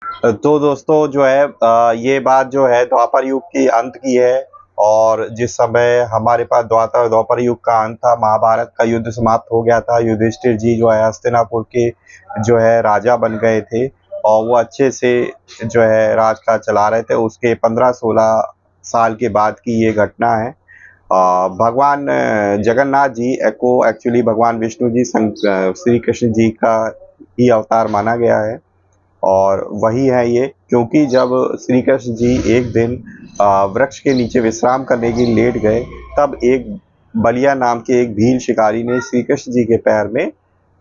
तो दोस्तों जो है ये बात जो है द्वापर युग की अंत की है। और जिस समय हमारे पास द्वापर युग का अंत था, महाभारत का युद्ध समाप्त हो गया था। युधिष्ठिर जी जो है हस्तिनापुर के जो है राजा बन गए थे और वो अच्छे से जो है राजकाज चला रहे थे। उसके 15-16 साल के बाद की ये घटना है। भगवान जगन्नाथ जी को एक्चुअली भगवान विष्णु जी श्री कृष्ण जी का ही अवतार माना गया है। और वही है ये, क्योंकि जब श्री कृष्ण जी एक दिन वृक्ष के नीचे विश्राम करने के लिए लेट गए, तब एक बलिया नाम के एक भील शिकारी ने श्री कृष्ण जी के पैर में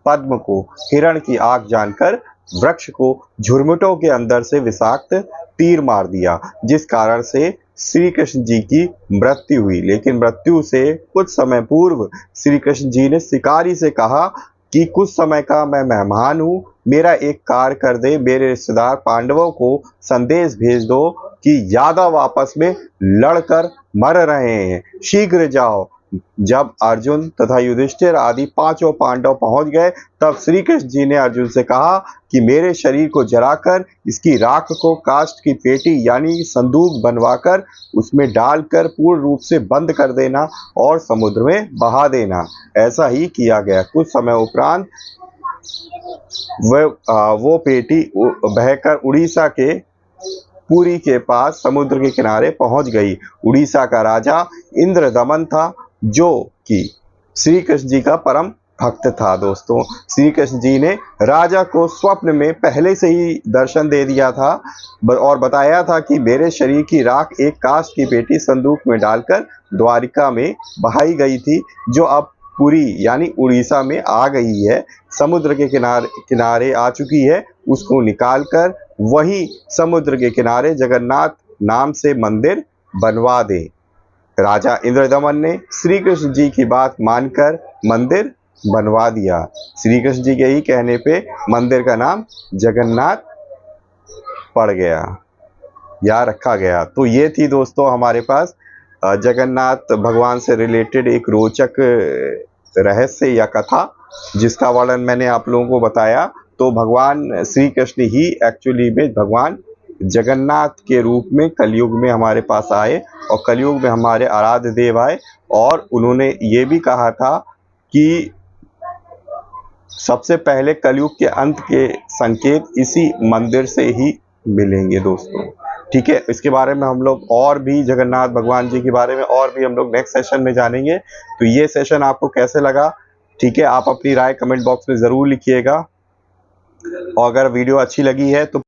पद्म को हिरण की आंख जानकर वृक्ष को झुरमुटों के अंदर से विषाक्त तीर मार दिया, जिस कारण से श्री कृष्ण जी की मृत्यु हुई। लेकिन मृत्यु से कुछ समय पूर्व श्री कृष्ण जी ने शिकारी से कहा कि कुछ समय का मैं मेहमान हूँ, मेरा एक कार्य कर दे, मेरे रिश्तेदार पांडवों को संदेश भेज दो कि यादव आपस में लड़कर मर रहे हैं, शीघ्र जाओ। जब अर्जुन तथा युधिष्ठिर आदि पांचों पांडव पहुंच गए, तब श्री कृष्ण जी ने अर्जुन से कहा कि मेरे शरीर को जलाकर इसकी राख को काष्ठ की पेटी यानी संदूक बनवाकर उसमें डालकर पूर्ण रूप से बंद कर देना और समुद्र में बहा देना। ऐसा ही किया गया। कुछ समय उपरांत वो पेटी बहकर उड़ीसा के पुरी के पास समुद्र के किनारे पहुंच गई। उड़ीसा का राजा इंद्रदमन था, जो कि श्री कृष्ण जी का परम भक्त था। दोस्तों, श्री कृष्ण जी ने राजा को स्वप्न में पहले से ही दर्शन दे दिया था और बताया था कि मेरे शरीर की राख एक काष्ठ की पेटी संदूक में डालकर द्वारिका में बहाई गई थी, जो अब पुरी यानी उड़ीसा में आ गई है, समुद्र के किनारे आ चुकी है। उसको निकालकर वही समुद्र के किनारे जगन्नाथ नाम से मंदिर बनवा दे। राजा इंद्रदमन ने श्री कृष्ण जी की बात मानकर मंदिर बनवा दिया। श्री कृष्ण जी के ही कहने पे मंदिर का नाम जगन्नाथ पड़ गया या रखा गया। तो ये थी दोस्तों हमारे पास जगन्नाथ भगवान से रिलेटेड एक रोचक रहस्य या कथा, जिसका वर्णन मैंने आप लोगों को बताया। तो भगवान श्री कृष्ण ही एक्चुअली में भगवान जगन्नाथ के रूप में कलयुग में हमारे पास आए और कलयुग में हमारे आराध्य देव आए। और उन्होंने ये भी कहा था कि सबसे पहले कलयुग के अंत के संकेत इसी मंदिर से ही मिलेंगे दोस्तों। ठीक है, इसके बारे में हम लोग और भी जगन्नाथ भगवान जी के बारे में और भी हम लोग नेक्स्ट सेशन में जानेंगे। तो ये सेशन आपको कैसे लगा, ठीक है, आप अपनी राय कमेंट बॉक्स में ज़रूर लिखिएगा। और अगर वीडियो अच्छी लगी है तो